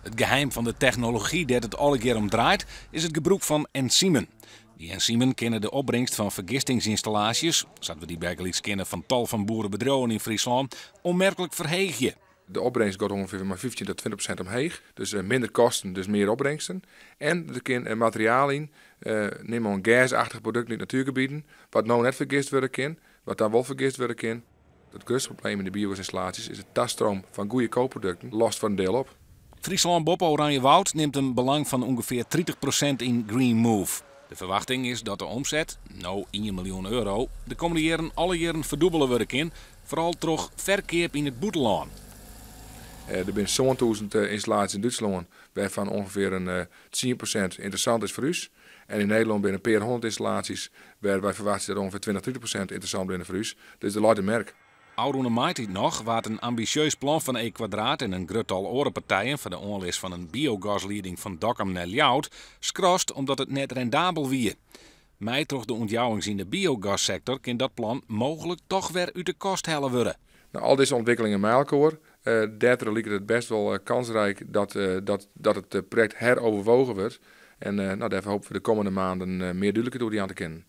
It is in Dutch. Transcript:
Het geheim van de technologie dat het alle keer om draait, is het gebruik van enzymen. Die enzymen kennen de opbrengst van vergistingsinstallaties, zoals we die bijgelijks kennen van tal van boerenbedrijven in Friesland, onmerkelijk verhegen. De opbrengst gaat ongeveer maar 15 tot 20% omheen. Dus minder kosten, dus meer opbrengsten. En er kan materiaal in, neem maar een gasachtig product in het natuurgebieden, wat nou net vergist worden kan, wat dan wel vergist worden kan. Het grootste probleem in de biogasinstallaties is het taststroom van goede koopproducten lost voor een deel op. Friesland Bob Oranjewoud neemt een belang van ongeveer 30% in Green Move. De verwachting is dat de omzet, nou 1 miljoen euro, de komende jaren alle jaren verdubbelen worden kan, vooral door verkeer in het buitenland. Er zijn zo'n 1000 installaties in Duitsland, waarvan ongeveer een 10% interessant is voor u. En in Nederland zijn er een paar honderd installaties, waar wij verwachten dat ongeveer 20-30% interessant zijn voor u. Dus de luidt een merk. Oudoene maait dit nog, waar een ambitieus plan van E-Kwadraat en een gruttal andere partijen voor de onlis van een biogasleiding van Dokkum naar Ljouwt skrost omdat het net rendabel wie. Mij toch de ontjouwings in de biogassector kan dat plan mogelijk toch weer uit de kost hellen worden. Nou, al deze ontwikkelingen met elkaar, daardoor lijkt het best wel kansrijk dat het project heroverwogen wordt. En daarvoor hopen we de komende maanden meer duidelijkheid door die aan te kennen.